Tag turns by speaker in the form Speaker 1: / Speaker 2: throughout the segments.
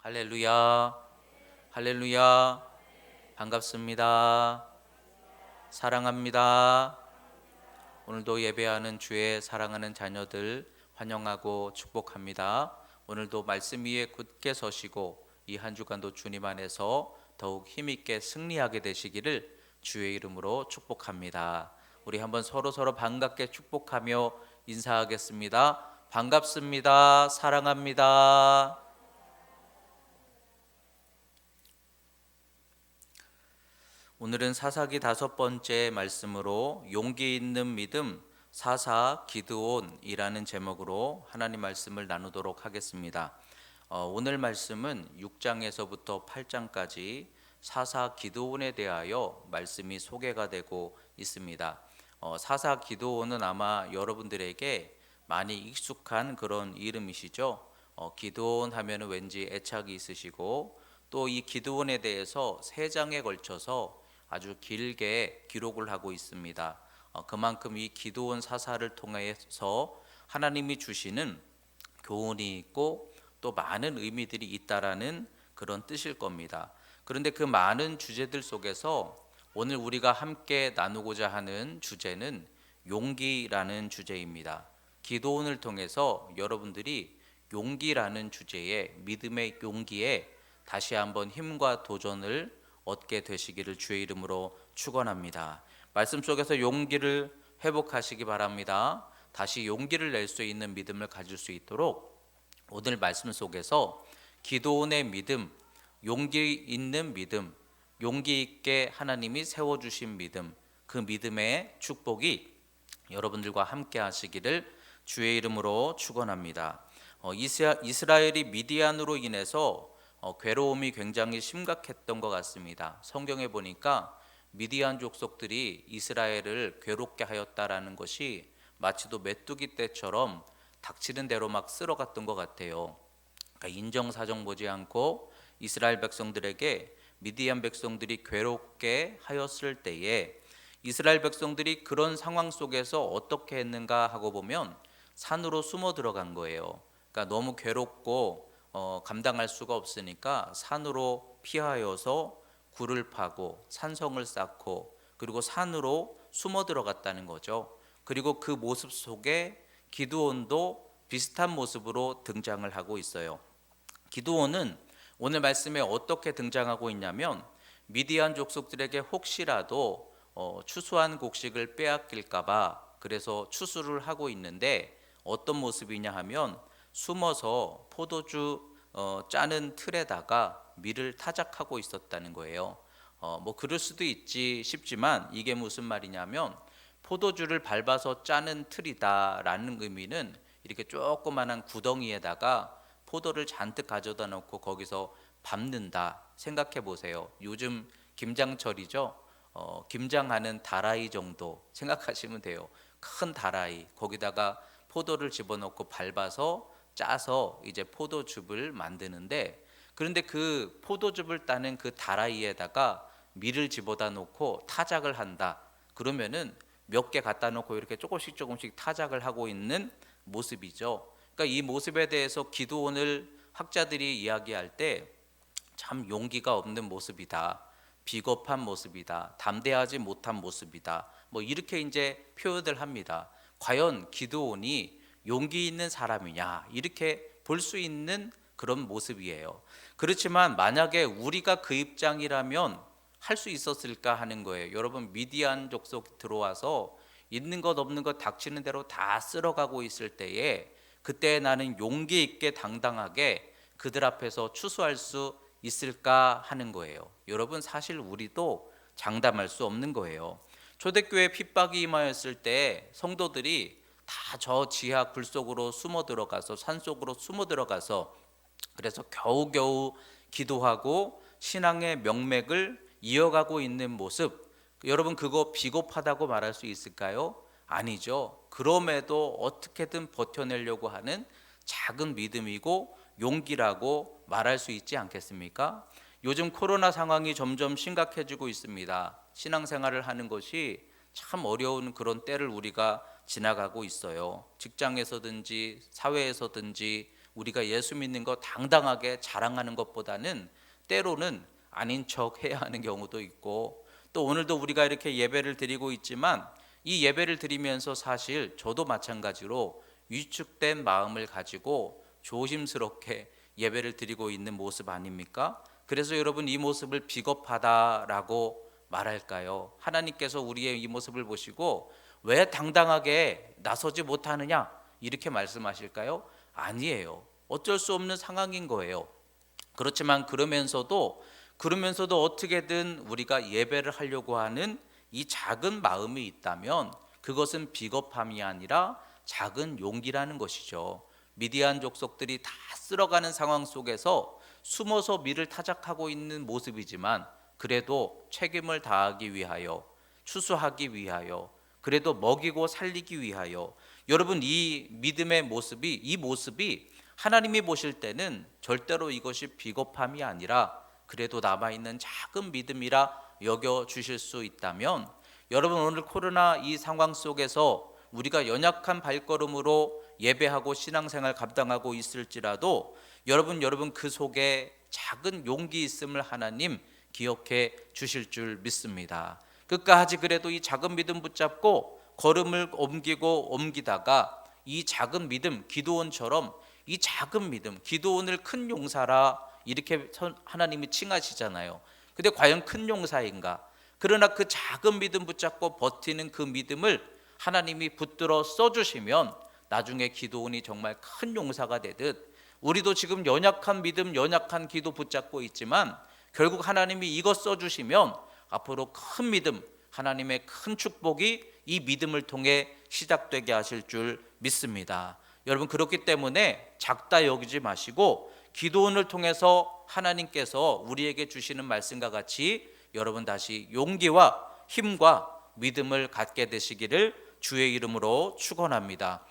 Speaker 1: 할렐루야, 할렐루야, 반갑습니다. 사랑합니다. 오늘도 예배하는 주의 사랑하는 자녀들 환영하고 축복합니다. 오늘도 말씀 위에 굳게 서시고 이 한 주간도 주님 안에서 더욱 힘있게 승리하게 되시기를 주의 이름으로 축복합니다. 우리 한번 서로 반갑게 축복하며 인사하겠습니다. 반갑습니다. 사랑합니다. 오늘은 사사기 5번째 말씀으로 용기 있는 믿음 사사 기드온이라는 제목으로 하나님 말씀을 나누도록 하겠습니다. 오늘 말씀은 6장에서부터 8장까지 사사 기드온에 대하여 말씀이 소개가 되고 있습니다. 사사 기드온은 아마 여러분들에게 많이 익숙한 그런 이름이시죠. 기드온 하면 왠지 애착이 있으시고 또 이 기드온에 대해서 3장에 걸쳐서 아주 길게 기록을 하고 있습니다. 그만큼 이 기드온 사사를 통해서 하나님이 주시는 교훈이 있고 또 많은 의미들이 있다라는 그런 뜻일 겁니다. 그런데 그 많은 주제들 속에서 오늘 우리가 함께 나누고자 하는 주제는 용기라는 주제입니다. 기드온을 통해서 여러분들이 용기라는 주제에, 믿음의 용기에 다시 한번 힘과 도전을 얻게 되시기를 주의 이름으로 축원합니다. 말씀 속에서 용기를 회복하시기 바랍니다. 다시 용기를 낼 수 있는 믿음을 가질 수 있도록 오늘 말씀 속에서 기드온의 믿음, 용기 있는 믿음, 용기 있게 하나님이 세워주신 믿음, 그 믿음의 축복이 여러분들과 함께 하시기를 주의 이름으로 축원합니다. 이스라엘이 미디안으로 인해서 괴로움이 굉장히 심각했던 것 같습니다. 성경에 보니까 미디안 족속들이 이스라엘을 괴롭게 하였다라는 것이 마치도 메뚜기 떼처럼 닥치는 대로 막 쓸어갔던 것 같아요. 그러니까 인정사정 보지 않고 이스라엘 백성들에게 미디안 백성들이 괴롭게 하였을 때에 이스라엘 백성들이 그런 상황 속에서 어떻게 했는가 하고 보면 산으로 숨어 들어간 거예요. 그러니까 너무 괴롭고 감당할 수가 없으니까 산으로 피하여서 굴을 파고 산성을 쌓고 그리고 산으로 숨어 들어갔다는 거죠. 그리고 그 모습 속에 기드온도 비슷한 모습으로 등장을 하고 있어요. 기드온은 오늘 말씀에 어떻게 등장하고 있냐면 미디안 족속들에게 혹시라도 추수한 곡식을 빼앗길까 봐 그래서 추수를 하고 있는데 어떤 모습이냐 하면 숨어서 포도주 짜는 틀에다가 밀을 타작하고 있었다는 거예요. 뭐 그럴 수도 있지 싶지만 이게 무슨 말이냐면 포도주를 밟아서 짜는 틀이다라는 의미는 이렇게 조그만한 구덩이에다가 포도를 잔뜩 가져다 놓고 거기서 밟는다 생각해 보세요. 요즘 김장철이죠. 김장하는 다라이 정도 생각하시면 돼요. 큰 다라이 거기다가 포도를 집어넣고 밟아서 짜서 이제 포도즙을 만드는데 그런데 그 포도즙을 따는 그 다라이에다가 밀을 집어다 놓고 타작을 한다. 그러면은 몇 개 갖다 놓고 이렇게 조금씩 타작을 하고 있는 모습이죠. 그러니까 이 모습에 대해서 기드온을 학자들이 이야기할 때 참 용기가 없는 모습이다. 비겁한 모습이다. 담대하지 못한 모습이다. 뭐 이렇게 이제 표현을 합니다. 과연 기드온이 용기 있는 사람이냐 이렇게 볼 수 있는 그런 모습이에요. 그렇지만 만약에 우리가 그 입장이라면 할 수 있었을까 하는 거예요. 여러분 미디안 족속 들어와서 있는 것 없는 것 닥치는 대로 다 쓸어가고 있을 때에 그때 나는 용기 있게 당당하게 그들 앞에서 추수할 수 있을까 하는 거예요. 여러분 사실 우리도 장담할 수 없는 거예요. 초대교회 핍박이 임하였을 때 성도들이 다 저 지하 굴 속으로 숨어 들어가서 산 속으로 숨어 들어가서 그래서 겨우겨우 기도하고 신앙의 명맥을 이어가고 있는 모습, 여러분 그거 비겁하다고 말할 수 있을까요? 아니죠. 그럼에도 어떻게든 버텨내려고 하는 작은 믿음이고 용기라고 말할 수 있지 않겠습니까? 요즘 코로나 상황이 점점 심각해지고 있습니다. 신앙생활을 하는 것이 참 어려운 그런 때를 우리가 지나가고 있어요. 직장에서든지 사회에서든지 우리가 예수 믿는 거 당당하게 자랑하는 것보다는 때로는 아닌 척 해야 하는 경우도 있고, 또 오늘도 우리가 이렇게 예배를 드리고 있지만 이 예배를 드리면서 사실 저도 마찬가지로 위축된 마음을 가지고 조심스럽게 예배를 드리고 있는 모습 아닙니까? 그래서 여러분, 이 모습을 비겁하다라고 말할까요? 하나님께서 우리의 이 모습을 보시고 왜 당당하게 나서지 못하느냐 이렇게 말씀하실까요? 아니에요. 어쩔 수 없는 상황인 거예요. 그렇지만 그러면서도 어떻게든 우리가 예배를 하려고 하는 이 작은 마음이 있다면 그것은 비겁함이 아니라 작은 용기라는 것이죠. 미디안 족속들이 다 쓸어가는 상황 속에서 숨어서 밀을 타작하고 있는 모습이지만 그래도 책임을 다하기 위하여, 추수하기 위하여, 그래도 먹이고 살리기 위하여, 여러분, 이 믿음의 모습이, 이 모습이 하나님이 보실 때는 절대로 이것이 비겁함이 아니라 그래도 남아있는 작은 믿음이라 여겨주실 수 있다면, 여러분, 오늘 코로나 이 상황 속에서 우리가 연약한 발걸음으로 예배하고 신앙생활 감당하고 있을지라도 여러분 그 속에 작은 용기 있음을 하나님 기억해 주실 줄 믿습니다. 끝까지 그래도 이 작은 믿음 붙잡고 걸음을 옮기다가 이 작은 믿음, 기도원처럼 이 작은 믿음, 기도원을 큰 용사라 이렇게 하나님이 칭하시잖아요. 근데 과연 큰 용사인가? 그러나 그 작은 믿음 붙잡고 버티는 그 믿음을 하나님이 붙들어 써주시면 나중에 기도원이 정말 큰 용사가 되듯, 우리도 지금 연약한 믿음, 연약한 기도 붙잡고 있지만 결국 하나님이 이것 써주시면 앞으로 큰 믿음, 하나님의 큰 축복이 이 믿음을 통해 시작되게 하실 줄 믿습니다. 여러분, 그렇기 때문에 작다 여기지 마시고 기도원을 통해서 하나님께서 우리에게 주시는 말씀과 같이 여러분 다시 용기와 힘과 믿음을 갖게 되시기를 주의 이름으로 축원합니다.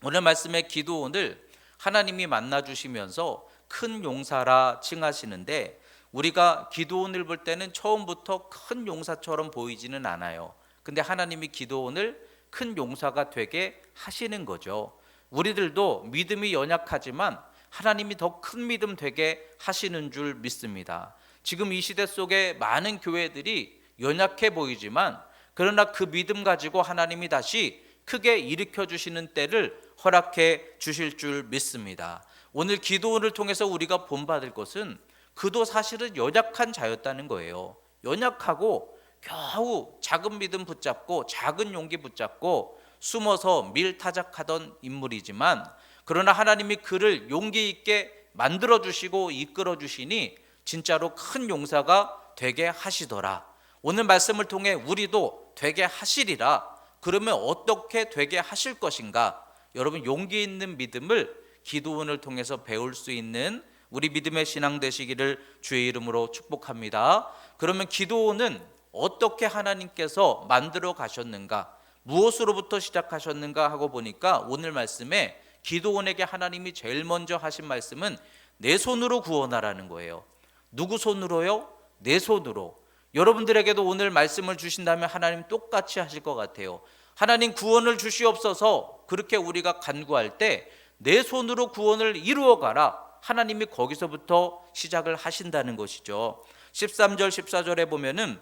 Speaker 1: 오늘 말씀의 기도원을 하나님이 만나주시면서 큰 용사라 칭하시는데, 우리가 기도원을 볼 때는 처음부터 큰 용사처럼 보이지는 않아요. 근데 하나님이 기도원을 큰 용사가 되게 하시는 거죠. 우리들도 믿음이 연약하지만 하나님이 더 큰 믿음 되게 하시는 줄 믿습니다. 지금 이 시대 속에 많은 교회들이 연약해 보이지만 그러나 그 믿음 가지고 하나님이 다시 크게 일으켜 주시는 때를 허락해 주실 줄 믿습니다. 오늘 기도원을 통해서 우리가 본받을 것은 그도 사실은 연약한 자였다는 거예요. 연약하고 겨우 작은 믿음 붙잡고 작은 용기 붙잡고 숨어서 밀타작하던 인물이지만, 그러나 하나님이 그를 용기 있게 만들어 주시고 이끌어 주시니 진짜로 큰 용사가 되게 하시더라. 오늘 말씀을 통해 우리도 되게 하시리라. 그러면 어떻게 되게 하실 것인가? 여러분, 용기 있는 믿음을 기도원을 통해서 배울 수 있는 우리 믿음의 신앙 되시기를 주의 이름으로 축복합니다. 그러면 기도원은 어떻게 하나님께서 만들어 가셨는가, 무엇으로부터 시작하셨는가 하고 보니까 오늘 말씀에 기도원에게 하나님이 제일 먼저 하신 말씀은 내 손으로 구원하라는 거예요. 누구 손으로요? 내 손으로. 여러분들에게도 오늘 말씀을 주신다면 하나님 똑같이 하실 것 같아요. 하나님 구원을 주시옵소서, 그렇게 우리가 간구할 때 내 손으로 구원을 이루어 가라, 하나님이 거기서부터 시작을 하신다는 것이죠. 13절 14절에 보면은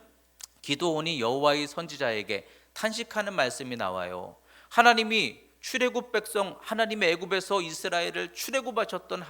Speaker 1: 기도원이 여호와의 선지자에게 탄식하는 말씀이 나와요. 하나님이 출애굽 백성, 하나님의 애굽에서 이스라엘을 출애굽하셨던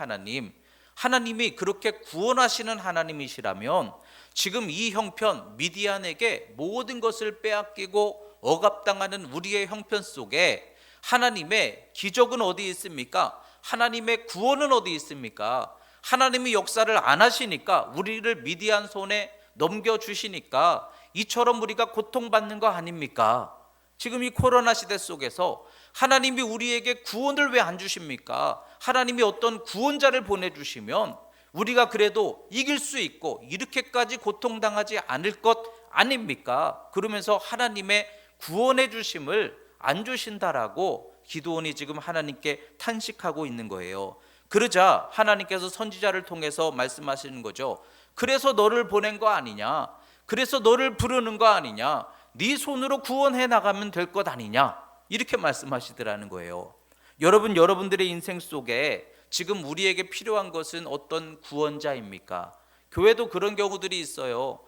Speaker 1: 하나님이 그렇게 구원하시는 하나님이시라면 지금 이 형편 미디안에게 모든 것을 빼앗기고 억압당하는 우리의 형편 속에 하나님의 기적은 어디 있습니까? 하나님의 구원은 어디 있습니까? 하나님이 역사를 안 하시니까, 우리를 미디안 손에 넘겨주시니까 이처럼 우리가 고통받는 거 아닙니까? 지금 이 코로나 시대 속에서 하나님이 우리에게 구원을 왜 안 주십니까? 하나님이 어떤 구원자를 보내주시면 우리가 그래도 이길 수 있고 이렇게까지 고통당하지 않을 것 아닙니까? 그러면서 하나님의 구원해 주심을 안 주신다라고 기도원이 지금 하나님께 탄식하고 있는 거예요. 그러자 하나님께서 선지자를 통해서 말씀하시는 거죠. 그래서 너를 보낸 거 아니냐? 그래서 너를 부르는 거 아니냐? 네 손으로 구원해 나가면 될 것 아니냐? 이렇게 말씀하시더라는 거예요. 여러분들의 인생 속에 지금 우리에게 필요한 것은 어떤 구원자입니까? 교회도 그런 경우들이 있어요.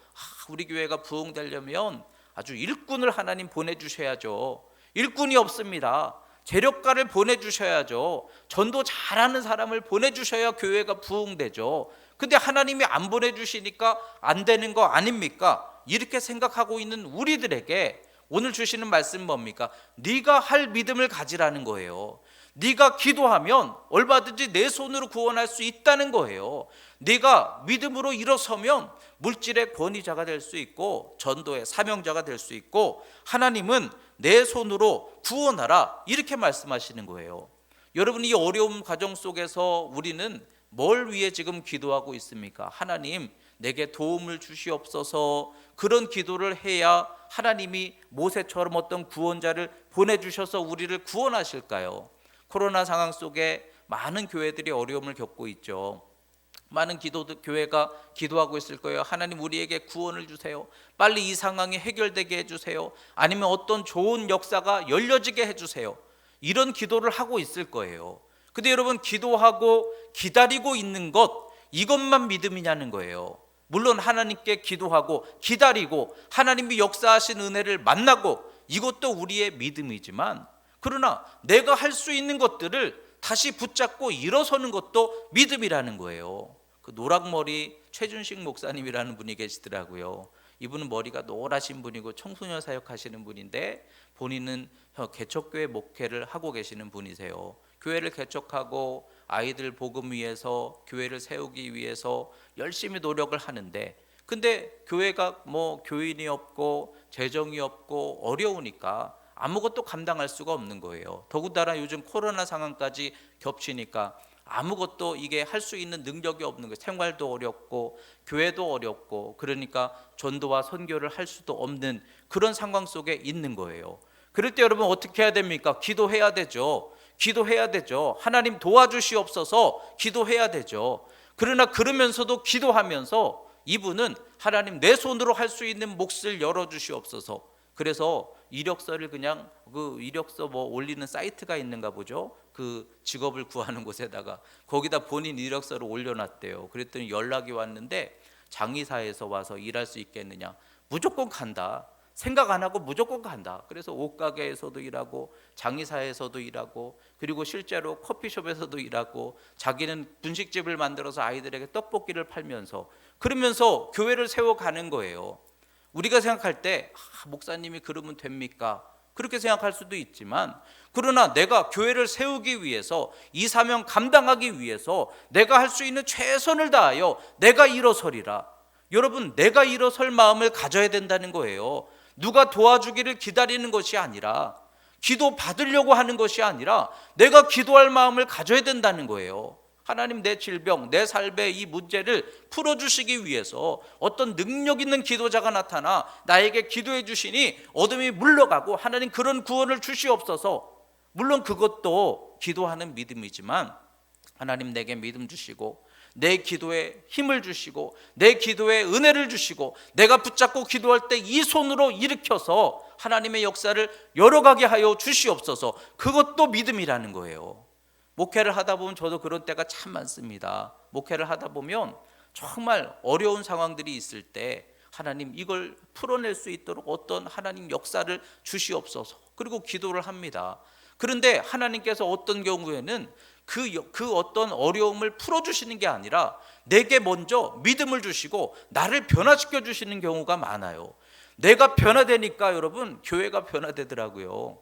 Speaker 1: 우리 교회가 부흥되려면 아주 일꾼을 하나님 보내주셔야죠. 일꾼이 없습니다. 재력가를 보내주셔야죠. 전도 잘하는 사람을 보내주셔야 교회가 부흥되죠. 근데 하나님이 안 보내주시니까 안 되는 거 아닙니까? 이렇게 생각하고 있는 우리들에게 오늘 주시는 말씀은 뭡니까? 네가 할 믿음을 가지라는 거예요. 네가 기도하면 얼마든지 내 손으로 구원할 수 있다는 거예요. 네가 믿음으로 일어서면 물질의 권위자가 될 수 있고 전도의 사명자가 될 수 있고 하나님은 내 손으로 구원하라 이렇게 말씀하시는 거예요. 여러분, 이 어려운 과정 속에서 우리는 뭘 위해 지금 기도하고 있습니까? 하나님, 내게 도움을 주시옵소서. 그런 기도를 해야 하나님이 모세처럼 어떤 구원자를 보내주셔서 우리를 구원하실까요? 코로나 상황 속에 많은 교회들이 어려움을 겪고 있죠. 많은 교회가 기도하고 있을 거예요. 하나님, 우리에게 구원을 주세요. 빨리 이 상황이 해결되게 해주세요. 아니면 어떤 좋은 역사가 열려지게 해주세요. 이런 기도를 하고 있을 거예요. 근데 여러분, 기도하고 기다리고 있는 것, 이것만 믿음이냐는 거예요. 물론 하나님께 기도하고 기다리고 하나님이 역사하신 은혜를 만나고 이것도 우리의 믿음이지만, 그러나 내가 할 수 있는 것들을 다시 붙잡고 일어서는 것도 믿음이라는 거예요. 그 노랑머리 최준식 목사님이라는 분이 계시더라고요. 이분은 머리가 노라신 분이고 청소년 사역하시는 분인데 본인은 개척교회 목회를 하고 계시는 분이세요. 교회를 개척하고 아이들 복음 위해서 교회를 세우기 위해서 열심히 노력을 하는데, 근데 교회가 교인이 없고 재정이 없고 어려우니까 아무것도 감당할 수가 없는 거예요. 더군다나 요즘 코로나 상황까지 겹치니까 아무것도 이게 할 수 있는 능력이 없는 거예요. 생활도 어렵고 교회도 어렵고, 그러니까 전도와 선교를 할 수도 없는 그런 상황 속에 있는 거예요. 그럴 때 여러분 어떻게 해야 됩니까? 기도해야 되죠. 기도해야 되죠. 하나님 도와주시옵소서 기도해야 되죠. 그러나 그러면서도 기도하면서 이분은 하나님, 내 손으로 할 수 있는 몫을 열어주시옵소서. 그래서 이력서를 그냥 그 이력서 올리는 사이트가 있는가 보죠. 그 직업을 구하는 곳에다가 거기다 본인 이력서를 올려놨대요. 그랬더니 연락이 왔는데, 장의사에서 와서 일할 수 있겠느냐. 무조건 간다. 생각 안 하고 무조건 간다. 그래서 옷가게에서도 일하고 장의사에서도 일하고, 그리고 실제로 커피숍에서도 일하고, 자기는 분식집을 만들어서 아이들에게 떡볶이를 팔면서, 그러면서 교회를 세워가는 거예요. 우리가 생각할 때 목사님이 그러면 됩니까? 그렇게 생각할 수도 있지만, 그러나 내가 교회를 세우기 위해서, 이 사명 감당하기 위해서 내가 할 수 있는 최선을 다하여 내가 일어서리라. 여러분, 내가 일어설 마음을 가져야 된다는 거예요. 누가 도와주기를 기다리는 것이 아니라, 기도 받으려고 하는 것이 아니라 내가 기도할 마음을 가져야 된다는 거예요. 하나님, 내 질병, 내 삶의 이 문제를 풀어주시기 위해서 어떤 능력 있는 기도자가 나타나 나에게 기도해 주시니 어둠이 물러가고 하나님 그런 구원을 주시옵소서. 물론 그것도 기도하는 믿음이지만, 하나님 내게 믿음 주시고 내 기도에 힘을 주시고 내 기도에 은혜를 주시고 내가 붙잡고 기도할 때 이 손으로 일으켜서 하나님의 역사를 열어가게 하여 주시옵소서. 그것도 믿음이라는 거예요. 목회를 하다 보면 저도 그런 때가 참 많습니다. 목회를 하다 보면 정말 어려운 상황들이 있을 때 하나님, 이걸 풀어낼 수 있도록 어떤 하나님 역사를 주시옵소서. 그리고 기도를 합니다. 그런데 하나님께서 어떤 경우에는 그 어떤 어려움을 풀어주시는 게 아니라 내게 먼저 믿음을 주시고 나를 변화시켜 주시는 경우가 많아요. 내가 변화되니까 여러분, 교회가 변화되더라고요.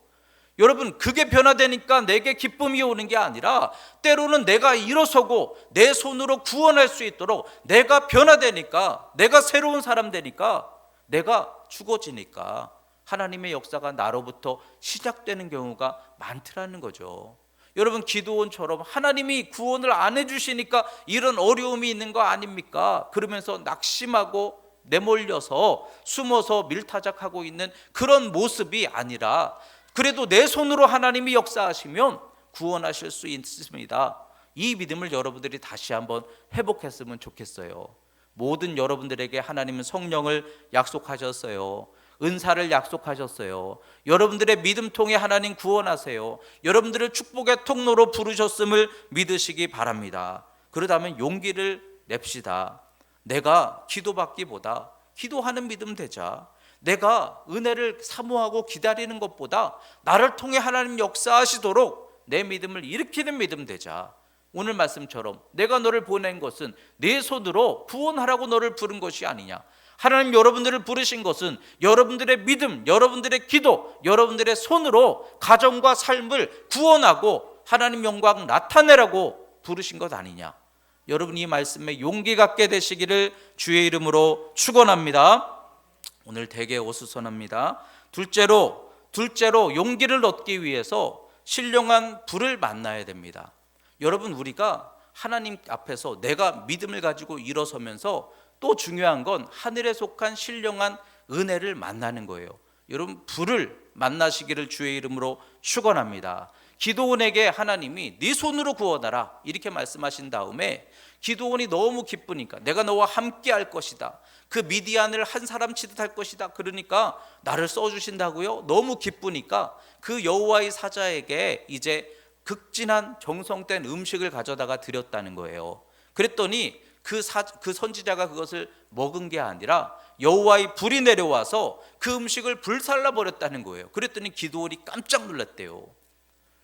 Speaker 1: 여러분, 그게 변화되니까 내게 기쁨이 오는 게 아니라, 때로는 내가 일어서고 내 손으로 구원할 수 있도록 내가 변화되니까, 내가 새로운 사람 되니까, 내가 죽어지니까 하나님의 역사가 나로부터 시작되는 경우가 많더라는 거죠. 여러분, 기도원처럼 하나님이 구원을 안 해주시니까 이런 어려움이 있는 거 아닙니까? 그러면서 낙심하고 내몰려서 숨어서 밀타작하고 있는 그런 모습이 아니라, 그래도 내 손으로 하나님이 역사하시면 구원하실 수 있습니다. 이 믿음을 여러분들이 다시 한번 회복했으면 좋겠어요. 모든 여러분들에게 하나님은 성령을 약속하셨어요. 은사를 약속하셨어요. 여러분들의 믿음 통해 하나님 구원하세요. 여러분들을 축복의 통로로 부르셨음을 믿으시기 바랍니다. 그러다면 용기를 냅시다. 내가 기도받기보다 기도하는 믿음 되자. 내가 은혜를 사모하고 기다리는 것보다 나를 통해 하나님 역사하시도록 내 믿음을 일으키는 믿음 되자. 오늘 말씀처럼 내가 너를 보낸 것은 내 손으로 구원하라고 너를 부른 것이 아니냐. 하나님 여러분들을 부르신 것은 여러분들의 믿음, 여러분들의 기도, 여러분들의 손으로 가정과 삶을 구원하고 하나님 영광 나타내라고 부르신 것 아니냐. 여러분 이 말씀에 용기 갖게 되시기를 주의 이름으로 축원합니다. 오늘 대개 오수선합니다. 둘째로 용기를 얻기 위해서 신령한 불을 만나야 됩니다. 여러분 우리가 하나님 앞에서 내가 믿음을 가지고 일어서면서 또 중요한 건 하늘에 속한 신령한 은혜를 만나는 거예요. 여러분 불을 만나시기를 주의 이름으로 축원합니다. 기드온에게 하나님이 네 손으로 구원하라 이렇게 말씀하신 다음에 기드온이 너무 기쁘니까 내가 너와 함께 할 것이다. 그 미디안을 한 사람 치듯 할 것이다. 그러니까 나를 써주신다고요? 너무 기쁘니까 그 여호와의 사자에게 이제 극진한 정성된 음식을 가져다가 드렸다는 거예요. 그랬더니 그 선지자가 그것을 먹은 게 아니라 여호와의 불이 내려와서 그 음식을 불살라 버렸다는 거예요. 그랬더니 기드온이 깜짝 놀랐대요.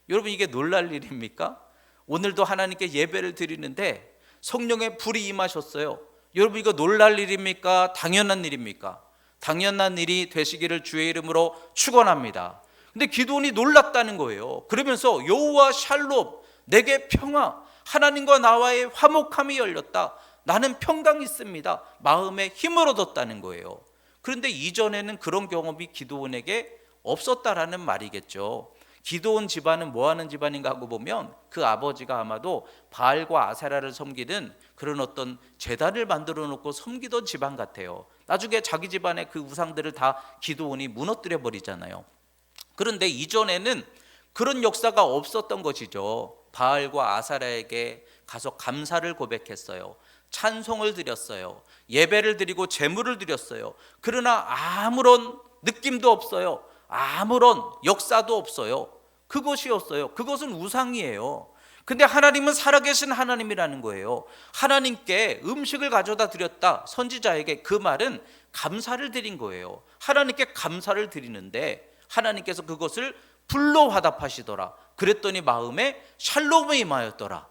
Speaker 1: 여러분 이게 놀랄 일입니까? 오늘도 하나님께 예배를 드리는데 성령의 불이 임하셨어요. 여러분 이거 놀랄 일입니까? 당연한 일입니까? 당연한 일이 되시기를 주의 이름으로 축원합니다. 근데 기드온이 놀랐다는 거예요. 그러면서 여호와 샬롬, 내게 평화, 하나님과 나와의 화목함이 열렸다. 나는 평강이 있습니다. 마음에 힘을 얻었다는 거예요. 그런데 이전에는 그런 경험이 기드온에게 없었다라는 말이겠죠. 기드온 집안은 뭐 하는 집안인가 하고 보면 그 아버지가 아마도 바알과 아세라를 섬기는 그런 어떤 제단을 만들어 놓고 섬기던 집안 같아요. 나중에 자기 집안의 그 우상들을 다 기드온이 무너뜨려 버리잖아요. 그런데 이전에는 그런 역사가 없었던 것이죠. 바알과 아세라에게 가서 감사를 고백했어요. 찬송을 드렸어요. 예배를 드리고 제물을 드렸어요. 그러나 아무런 느낌도 없어요. 아무런 역사도 없어요. 그것이었어요. 그것은 우상이에요. 근데 하나님은 살아계신 하나님이라는 거예요. 하나님께 음식을 가져다 드렸다. 선지자에게 그 말은 감사를 드린 거예요. 하나님께 감사를 드리는데 하나님께서 그것을 불로 화답하시더라. 그랬더니 마음에 샬롬이 임하였더라.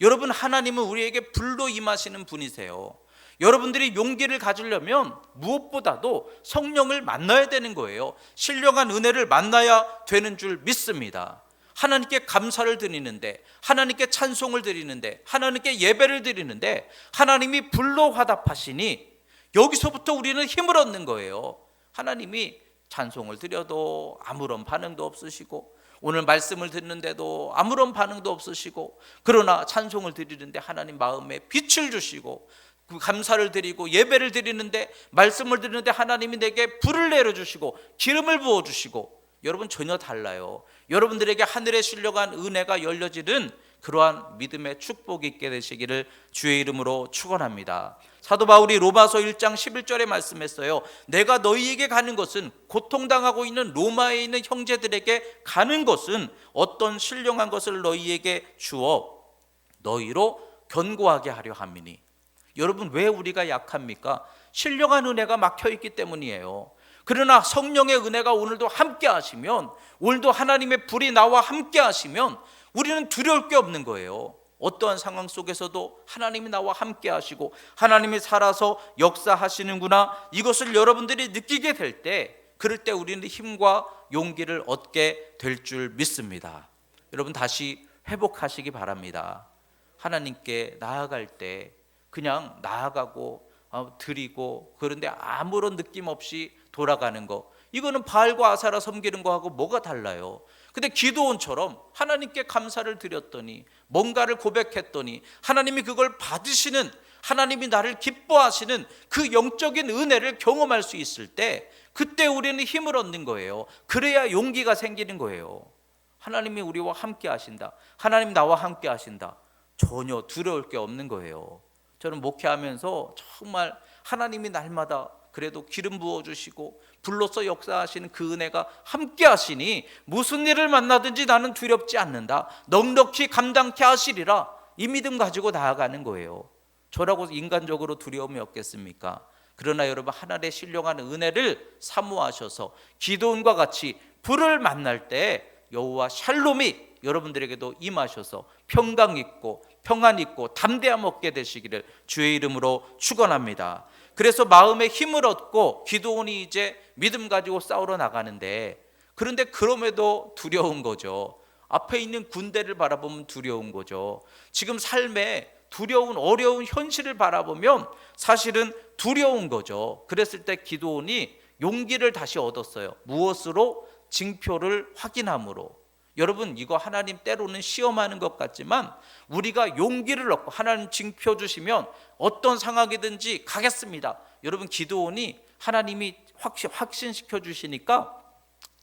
Speaker 1: 여러분 하나님은 우리에게 불로 임하시는 분이세요. 여러분들이 용기를 가지려면 무엇보다도 성령을 만나야 되는 거예요. 신령한 은혜를 만나야 되는 줄 믿습니다. 하나님께 감사를 드리는데, 하나님께 찬송을 드리는데, 하나님께 예배를 드리는데 하나님이 불로 화답하시니 여기서부터 우리는 힘을 얻는 거예요. 하나님이 찬송을 드려도 아무런 반응도 없으시고, 오늘 말씀을 듣는데도 아무런 반응도 없으시고, 그러나 찬송을 드리는데 하나님 마음에 빛을 주시고, 그 감사를 드리고 예배를 드리는데, 말씀을 드리는데 하나님이 내게 불을 내려주시고 기름을 부어주시고, 여러분 전혀 달라요. 여러분들에게 하늘의 신령한 은혜가 열려지는 그러한 믿음의 축복이 있게 되시기를 주의 이름으로 축원합니다. 사도 바울이 로마서 1장 11절에 말씀했어요. 내가 너희에게 가는 것은, 고통당하고 있는 로마에 있는 형제들에게 가는 것은 어떤 신령한 것을 너희에게 주어 너희로 견고하게 하려 함이니. 여러분 왜 우리가 약합니까? 신령한 은혜가 막혀있기 때문이에요. 그러나 성령의 은혜가 오늘도 함께 하시면, 오늘도 하나님의 불이 나와 함께 하시면 우리는 두려울 게 없는 거예요. 어떠한 상황 속에서도 하나님이 나와 함께 하시고 하나님이 살아서 역사하시는구나, 이것을 여러분들이 느끼게 될 때, 그럴 때 우리는 힘과 용기를 얻게 될 줄 믿습니다. 여러분 다시 회복하시기 바랍니다. 하나님께 나아갈 때 그냥 나아가고 드리고, 그런데 아무런 느낌 없이 돌아가는 거, 이거는 바알과 아세라 섬기는 거하고 뭐가 달라요? 근데 기드온처럼 하나님께 감사를 드렸더니, 뭔가를 고백했더니 하나님이 그걸 받으시는, 하나님이 나를 기뻐하시는 그 영적인 은혜를 경험할 수 있을 때, 그때 우리는 힘을 얻는 거예요. 그래야 용기가 생기는 거예요. 하나님이 우리와 함께 하신다, 하나님 나와 함께 하신다, 전혀 두려울 게 없는 거예요. 저는 목회하면서 정말 하나님이 날마다 그래도 기름 부어주시고 불로써 역사하시는 그 은혜가 함께 하시니 무슨 일을 만나든지 나는 두렵지 않는다, 넉넉히 감당케 하시리라, 이 믿음 가지고 나아가는 거예요. 저라고 인간적으로 두려움이 없겠습니까? 그러나 여러분, 하나님의 신령한 은혜를 사모하셔서 기도원과 같이 불을 만날 때 여호와 샬롬이 여러분들에게도 임하셔서 평강 있고 평안 있고 담대함 얻게 되시기를 주의 이름으로 축원합니다. 그래서 마음에 힘을 얻고 기도원이 이제 믿음 가지고 싸우러 나가는데, 그런데 그럼에도 두려운 거죠. 앞에 있는 군대를 바라보면 두려운 거죠. 지금 삶에 두려운 어려운 현실을 바라보면 사실은 두려운 거죠. 그랬을 때 기도원이 용기를 다시 얻었어요. 무엇으로? 징표를 확인함으로. 여러분, 이거 하나님 때로는 시험하는 것 같지만 우리가 용기를 얻고 하나님 징표 주시면 어떤 상황이든지 가겠습니다. 여러분, 기도원이 하나님이 확신시켜 주시니까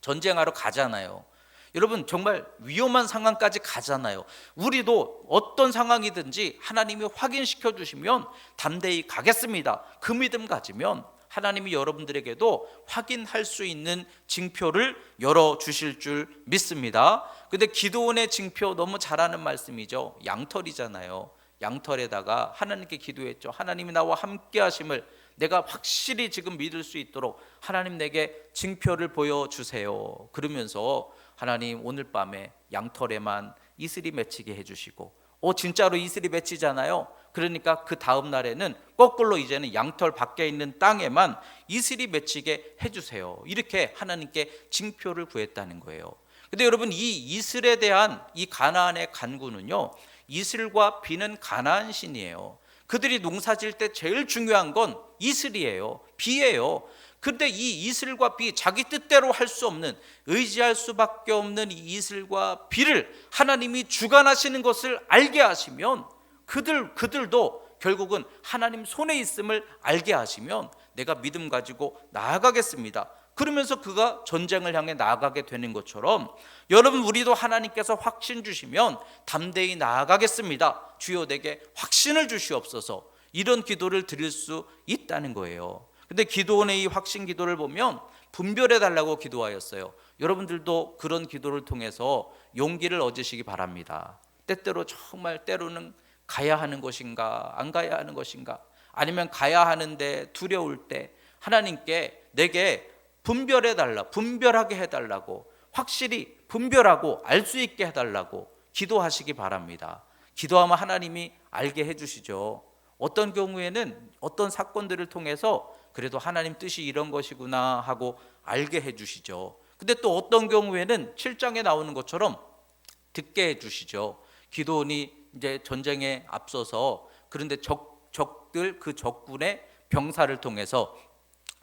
Speaker 1: 전쟁하러 가잖아요. 여러분, 정말 위험한 상황까지 가잖아요. 우리도 어떤 상황이든지 하나님이 확인시켜 주시면 담대히 가겠습니다. 그 믿음 가지면 하나님이 여러분들에게도 확인할 수 있는 징표를 열어주실 줄 믿습니다. 근데 기도원의 징표 너무 잘하는 말씀이죠. 양털이잖아요. 양털에다가 하나님께 기도했죠. 하나님이 나와 함께 하심을 내가 확실히 지금 믿을 수 있도록 하나님 내게 징표를 보여주세요. 그러면서 하나님 오늘 밤에 양털에만 이슬이 맺히게 해주시고, 진짜로 이슬이 맺히잖아요. 그러니까 그 다음 날에는 거꾸로 이제는 양털 밖에 있는 땅에만 이슬이 맺히게 해주세요. 이렇게 하나님께 징표를 구했다는 거예요. 근데 여러분, 이 이슬에 대한 이 가나안의 간구는요, 이슬과 비는 가나안 신이에요. 그들이 농사질 때 제일 중요한 건 이슬이에요. 비예요. 근데 이 이슬과 비, 자기 뜻대로 할 수 없는, 의지할 수밖에 없는 이 이슬과 비를 하나님이 주관하시는 것을 알게 하시면 그들도 결국은 하나님 손에 있음을 알게 하시면 내가 믿음 가지고 나아가겠습니다. 그러면서 그가 전쟁을 향해 나아가게 되는 것처럼 여러분, 우리도 하나님께서 확신 주시면 담대히 나아가겠습니다. 주여 내게 확신을 주시옵소서. 이런 기도를 드릴 수 있다는 거예요. 근데 기도원의 이 확신 기도를 보면 분별해 달라고 기도하였어요. 여러분들도 그런 기도를 통해서 용기를 얻으시기 바랍니다. 때때로 정말 때로는 가야 하는 것인가 안 가야 하는 것인가, 아니면 가야 하는데 두려울 때 하나님께 내게 분별해 달라, 분별하게 해달라고, 확실히 분별하고 알 수 있게 해달라고 기도하시기 바랍니다. 기도하면 하나님이 알게 해주시죠. 어떤 경우에는 어떤 사건들을 통해서 그래도 하나님 뜻이 이런 것이구나 하고 알게 해주시죠. 근데 또 어떤 경우에는 7장에 나오는 것처럼 듣게 해주시죠. 기도원이 이제 전쟁에 앞서서, 그런데 적들 그 적군의 병사를 통해서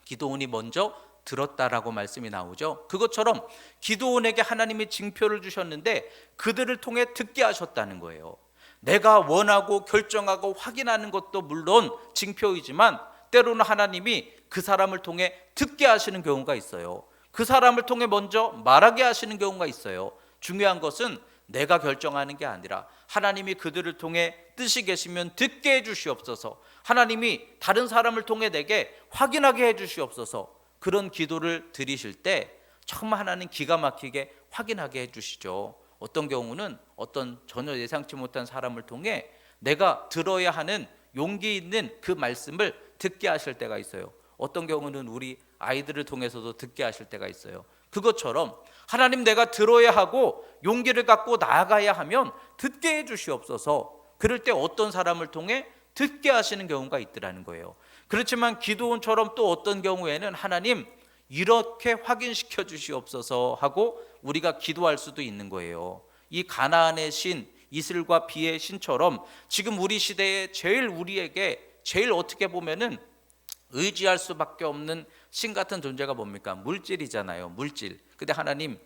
Speaker 1: 기도원이 먼저 들었다라고 말씀이 나오죠. 그것처럼 기도원에게 하나님이 징표를 주셨는데 그들을 통해 듣게 하셨다는 거예요. 내가 원하고 결정하고 확인하는 것도 물론 징표이지만 때로는 하나님이 그 사람을 통해 듣게 하시는 경우가 있어요. 그 사람을 통해 먼저 말하게 하시는 경우가 있어요. 중요한 것은 내가 결정하는 게 아니라 하나님이 그들을 통해 뜻이 계시면 듣게 해주시옵소서. 하나님이 다른 사람을 통해 내게 확인하게 해주시옵소서. 그런 기도를 드리실 때 정말 하나님 기가 막히게 확인하게 해주시죠. 어떤 경우는 어떤 전혀 예상치 못한 사람을 통해 내가 들어야 하는 용기 있는 그 말씀을 듣게 하실 때가 있어요. 어떤 경우는 우리 아이들을 통해서도 듣게 하실 때가 있어요. 그것처럼 하나님, 내가 들어야 하고 용기를 갖고 나아가야 하면 듣게 해주시옵소서. 그럴 때 어떤 사람을 통해 듣게 하시는 경우가 있더라는 거예요. 그렇지만 기도원처럼 또 어떤 경우에는 하나님 이렇게 확인시켜 주시옵소서 하고 우리가 기도할 수도 있는 거예요. 이 가나안의 신, 이슬과 비의 신처럼 지금 우리 시대에 우리에게 제일 어떻게 보면은 의지할 수밖에 없는 신 같은 존재가 뭡니까? 물질이잖아요. 물질. 근데 하나님은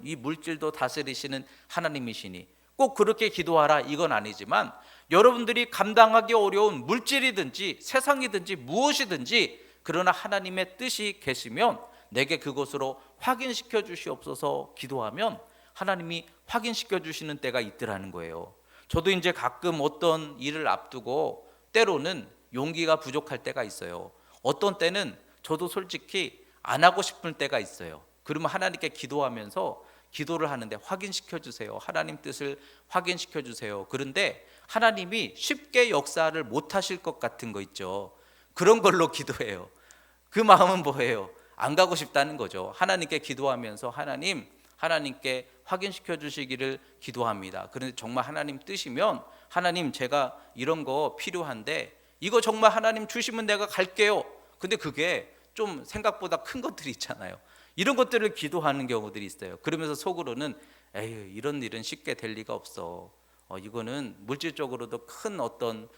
Speaker 1: 이 물질도 다스리시는 하나님이시니 꼭 그렇게 기도하라 이건 아니지만, 여러분들이 감당하기 어려운 물질이든지 세상이든지 무엇이든지, 그러나 하나님의 뜻이 계시면 내게 그것으로 확인시켜 주시옵소서 기도하면 하나님이 확인시켜 주시는 때가 있더라는 거예요. 저도 이제 가끔 어떤 일을 앞두고 때로는 용기가 부족할 때가 있어요. 어떤 때는 저도 솔직히 안 하고 싶을 때가 있어요. 그러면 하나님께 기도하면서 기도를 하는데 확인시켜 주세요. 하나님 뜻을 확인시켜 주세요. 그런데 하나님이 쉽게 역사를 못 하실 것 같은 거 있죠. 그런 걸로 기도해요. 그 마음은 뭐예요? 안 가고 싶다는 거죠. 하나님께 기도하면서 하나님께 확인시켜 주시기를 기도합니다. 그런데 정말 하나님 뜻이면 하나님 제가 이런 거 필요한데 이거 정말 하나님 주시면 내가 갈게요. 근데 그게 좀 생각보다 큰 것들이 있잖아요. 이런 것들을 기도하는 경우들이 있어요. 그러면서 속으로는 에휴 이런 일은 쉽게 될 리가 없어. 이거는 물질적으로도 큰 어떤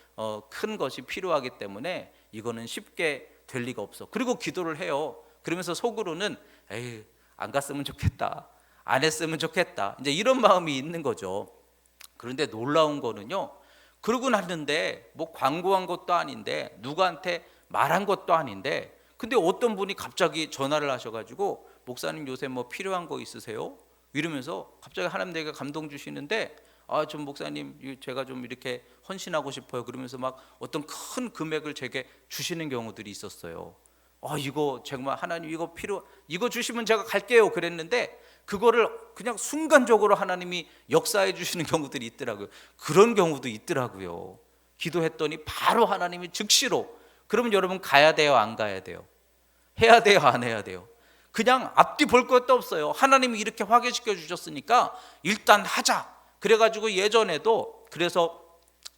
Speaker 1: 큰 것이 필요하기 때문에 이거는 쉽게 될 리가 없어. 그리고 기도를 해요. 그러면서 속으로는 에휴 안 갔으면 좋겠다. 안 했으면 좋겠다. 이제 이런 마음이 있는 거죠. 그런데 놀라운 거는요. 그러고 났는데 뭐 광고한 것도 아닌데 누구한테 말한 것도 아닌데 근데 어떤 분이 갑자기 전화를 하셔가지고 목사님 요새 뭐 필요한 거 있으세요? 이러면서 갑자기 하나님 내게 감동 주시는데 좀 목사님 제가 좀 이렇게 헌신하고 싶어요. 그러면서 막 어떤 큰 금액을 제게 주시는 경우들이 있었어요. 이거 정말 하나님 이거 주시면 제가 갈게요. 그랬는데 그거를 그냥 순간적으로 하나님이 역사해 주시는 경우들이 있더라고요. 그런 경우도 있더라고요. 기도했더니 바로 하나님이 즉시로. 그러면 여러분 가야 돼요, 안 가야 돼요? 해야 돼요, 안 해야 돼요? 그냥 앞뒤 볼 것도 없어요. 하나님이 이렇게 확인시켜 주셨으니까 일단 하자. 그래가지고 예전에도 그래서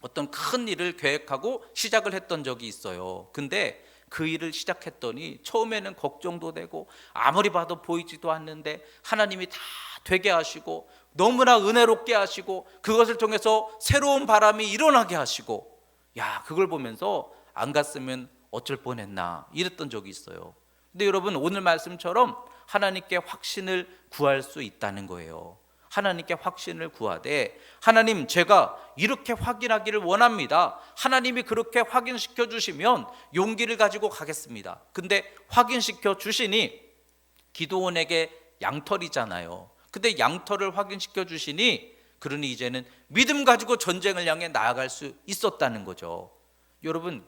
Speaker 1: 어떤 큰 일을 계획하고 시작을 했던 적이 있어요. 근데 그 일을 시작했더니 처음에는 걱정도 되고 아무리 봐도 보이지도 않는데 하나님이 다 되게 하시고 너무나 은혜롭게 하시고 그것을 통해서 새로운 바람이 일어나게 하시고 그걸 보면서 안 갔으면 어쩔 뻔했나 이랬던 적이 있어요. 근데 여러분 오늘 말씀처럼 하나님께 확신을 구할 수 있다는 거예요. 하나님께 확신을 구하되 하나님 제가 이렇게 확인하기를 원합니다. 하나님이 그렇게 확인시켜 주시면 용기를 가지고 가겠습니다. 근데 확인시켜 주시니 기도원에게 양털이잖아요. 근데 양털을 확인시켜 주시니 그러니 이제는 믿음 가지고 전쟁을 향해 나아갈 수 있었다는 거죠. 여러분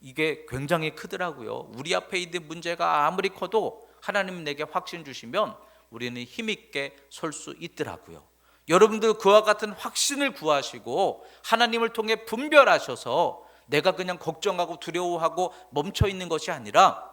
Speaker 1: 이게 굉장히 크더라고요. 우리 앞에 있는 문제가 아무리 커도 하나님 내게 확신 주시면 우리는 힘있게 설 수 있더라고요. 여러분들 그와 같은 확신을 구하시고 하나님을 통해 분별하셔서 내가 그냥 걱정하고 두려워하고 멈춰 있는 것이 아니라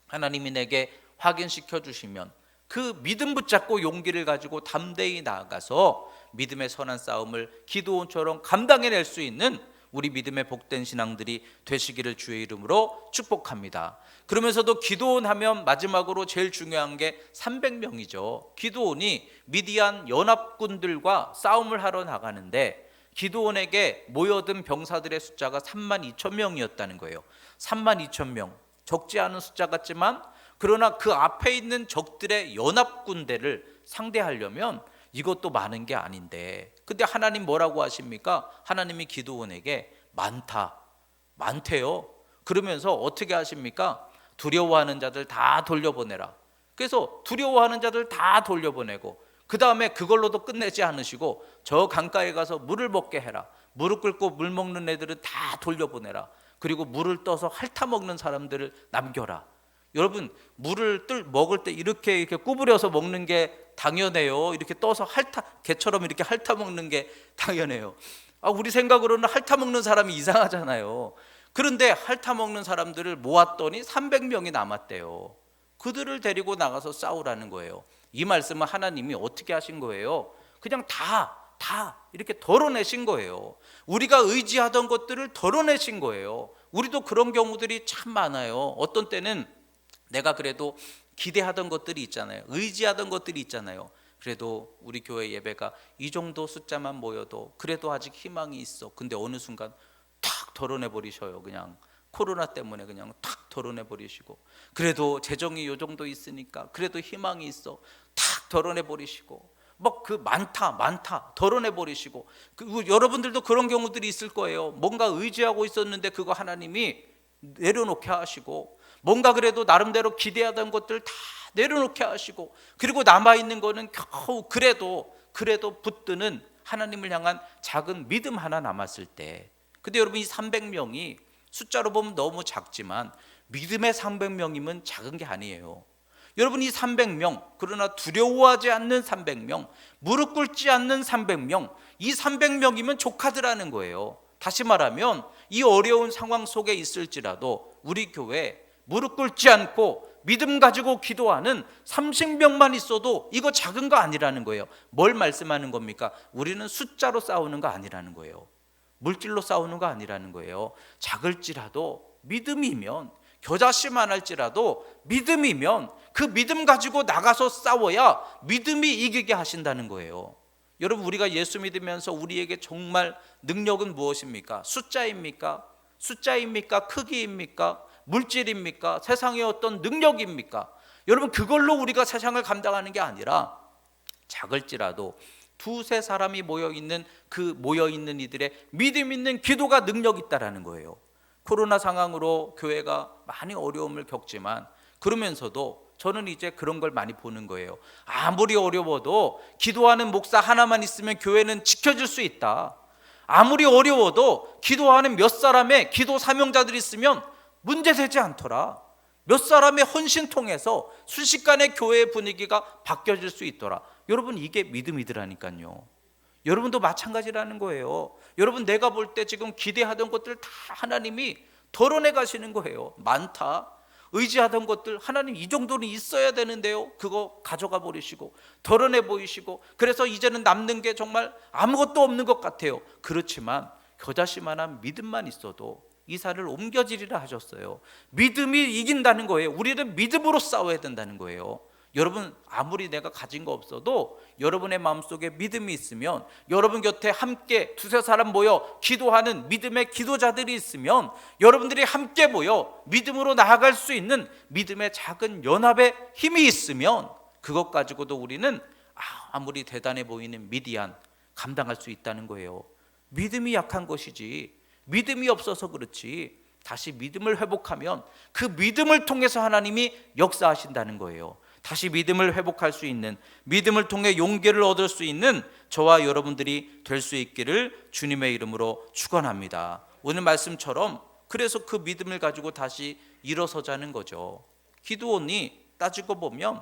Speaker 1: 하나님이 내게 확인시켜 주시면 그 믿음 붙잡고 용기를 가지고 담대히 나아가서 믿음의 선한 싸움을 기도원처럼 감당해낼 수 있는 우리 믿음의 복된 신앙들이 되시기를 주의 이름으로 축복합니다. 그러면서도 기도원 하면 마지막으로 제일 중요한 게 300명이죠. 기도원이 미디안 연합군들과 싸움을 하러 나가는데 기도원에게 모여든 병사들의 숫자가 32,000명이었다는 거예요. 32,000명 적지 않은 숫자 같지만 그러나 그 앞에 있는 적들의 연합군대를 상대하려면 이것도 많은 게 아닌데 근데 하나님 뭐라고 하십니까? 하나님이 기도원에게 많대요. 그러면서 어떻게 하십니까? 두려워하는 자들 다 돌려보내라. 그래서 두려워하는 자들 다 돌려보내고 그 다음에 그걸로도 끝내지 않으시고 저 강가에 가서 물을 먹게 해라. 무릎 꿇고 물 먹는 애들은 다 돌려보내라. 그리고 물을 떠서 핥아먹는 사람들을 남겨라. 여러분 물을 먹을 때 이렇게 구부려서 먹는 게 당연해요. 이렇게 떠서 개처럼 이렇게 핥아먹는 게 당연해요. 우리 생각으로는 핥아먹는 사람이 이상하잖아요. 그런데 핥아먹는 사람들을 모았더니 300명이 남았대요. 그들을 데리고 나가서 싸우라는 거예요. 이 말씀은 하나님이 어떻게 하신 거예요? 그냥 다 이렇게 덜어내신 거예요. 우리가 의지하던 것들을 덜어내신 거예요. 우리도 그런 경우들이 참 많아요. 어떤 때는 내가 그래도 기대하던 것들이 있잖아요. 의지하던 것들이 있잖아요. 그래도 우리 교회 예배가 이 정도 숫자만 모여도 그래도 아직 희망이 있어. 근데 어느 순간 탁 덜어내버리셔요. 그냥 코로나 때문에 그냥 탁 덜어내버리시고 그래도 재정이 요 정도 있으니까 그래도 희망이 있어. 탁 덜어내버리시고 그 많다 덜어내버리시고 여러분들도 그런 경우들이 있을 거예요. 뭔가 의지하고 있었는데 그거 하나님이 내려놓게 하시고 뭔가 그래도 나름대로 기대하던 것들 다 내려놓게 하시고 그리고 남아있는 거는 겨우 그래도 붙드는 하나님을 향한 작은 믿음 하나 남았을 때, 근데 여러분 이 300명이 숫자로 보면 너무 작지만 믿음의 300명이면 작은 게 아니에요. 여러분 이 300명, 그러나 두려워하지 않는 300명, 무릎 꿇지 않는 300명, 이 300명이면 조카들하는 거예요. 다시 말하면 이 어려운 상황 속에 있을지라도 우리 교회 무릎 꿇지 않고 믿음 가지고 기도하는 30명만 있어도 이거 작은 거 아니라는 거예요. 뭘 말씀하는 겁니까? 우리는 숫자로 싸우는 거 아니라는 거예요. 물질로 싸우는 거 아니라는 거예요. 작을지라도 믿음이면, 겨자씨만 할지라도 믿음이면 그 믿음 가지고 나가서 싸워야 믿음이 이기게 하신다는 거예요. 여러분 우리가 예수 믿으면서 우리에게 정말 능력은 무엇입니까? 숫자입니까? 숫자입니까? 크기입니까? 물질입니까? 세상의 어떤 능력입니까? 여러분 그걸로 우리가 세상을 감당하는 게 아니라 작을지라도 두세 사람이 모여있는 그 모여있는 이들의 믿음 있는 기도가 능력 있다라는 거예요. 코로나 상황으로 교회가 많이 어려움을 겪지만 그러면서도 저는 이제 그런 걸 많이 보는 거예요. 아무리 어려워도 기도하는 목사 하나만 있으면 교회는 지켜질 수 있다. 아무리 어려워도 기도하는 몇 사람의 기도 사명자들이 있으면 문제되지 않더라. 몇 사람의 헌신 통해서 순식간에 교회의 분위기가 바뀌어질 수 있더라. 여러분 이게 믿음이더라니까요. 여러분도 마찬가지라는 거예요. 여러분 내가 볼 때 지금 기대하던 것들 다 하나님이 덜어내 가시는 거예요. 많다. 의지하던 것들 하나님 이 정도는 있어야 되는데요, 그거 가져가 버리시고 덜어내 보이시고, 그래서 이제는 남는 게 정말 아무것도 없는 것 같아요. 그렇지만 겨자씨만한 믿음만 있어도 이 산을 옮겨지리라 하셨어요. 믿음이 이긴다는 거예요. 우리는 믿음으로 싸워야 된다는 거예요. 여러분 아무리 내가 가진 거 없어도 여러분의 마음속에 믿음이 있으면, 여러분 곁에 함께 두세 사람 모여 기도하는 믿음의 기도자들이 있으면, 여러분들이 함께 모여 믿음으로 나아갈 수 있는 믿음의 작은 연합의 힘이 있으면, 그것 가지고도 우리는 아무리 대단해 보이는 미디안 감당할 수 있다는 거예요. 믿음이 약한 것이지 믿음이 없어서 그렇지, 다시 믿음을 회복하면 그 믿음을 통해서 하나님이 역사하신다는 거예요. 다시 믿음을 회복할 수 있는, 믿음을 통해 용기를 얻을 수 있는 저와 여러분들이 될 수 있기를 주님의 이름으로 축원합니다. 오늘 말씀처럼 그래서 그 믿음을 가지고 다시 일어서자는 거죠. 기드온이 따지고 보면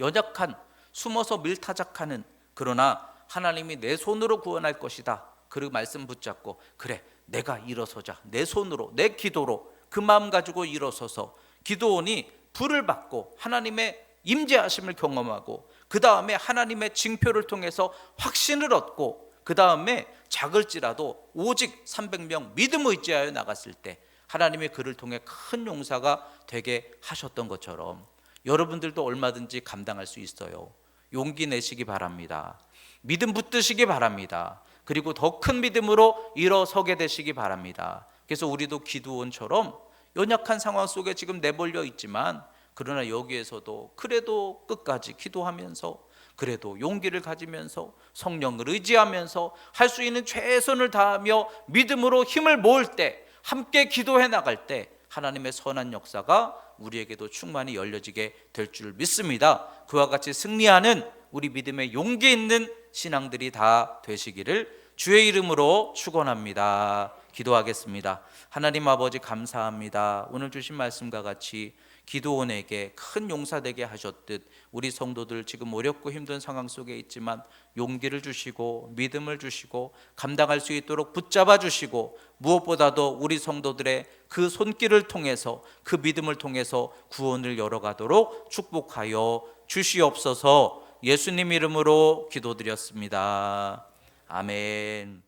Speaker 1: 연약한, 숨어서 밀타작하는, 그러나 하나님이 내 손으로 구원할 것이다, 그 말씀 붙잡고 그래 내가 일어서자, 내 손으로 내 기도로, 그 마음 가지고 일어서서 기드온이 불을 받고 하나님의 임재하심을 경험하고, 그 다음에 하나님의 징표를 통해서 확신을 얻고, 그 다음에 작을지라도 오직 300명 믿음 의지하여 나갔을 때 하나님의 그를 통해 큰 용사가 되게 하셨던 것처럼 여러분들도 얼마든지 감당할 수 있어요. 용기 내시기 바랍니다. 믿음 붙드시기 바랍니다. 그리고 더 큰 믿음으로 일어서게 되시기 바랍니다. 그래서 우리도 기드온처럼 연약한 상황 속에 지금 내몰려 있지만, 그러나 여기에서도 그래도 끝까지 기도하면서, 그래도 용기를 가지면서 성령을 의지하면서 할 수 있는 최선을 다하며 믿음으로 힘을 모을 때, 함께 기도해 나갈 때 하나님의 선한 역사가 우리에게도 충만히 열려지게 될 줄 믿습니다. 그와 같이 승리하는 우리 믿음의 용기 있는 신앙들이 다 되시기를 주의 이름으로 축원합니다. 기도하겠습니다. 하나님 아버지 감사합니다. 오늘 주신 말씀과 같이 기드온에게 큰 용사 되게 하셨듯 우리 성도들 지금 어렵고 힘든 상황 속에 있지만 용기를 주시고 믿음을 주시고 감당할 수 있도록 붙잡아 주시고, 무엇보다도 우리 성도들의 그 손길을 통해서, 그 믿음을 통해서 구원을 열어가도록 축복하여 주시옵소서. 예수님 이름으로 기도드렸습니다. 아멘.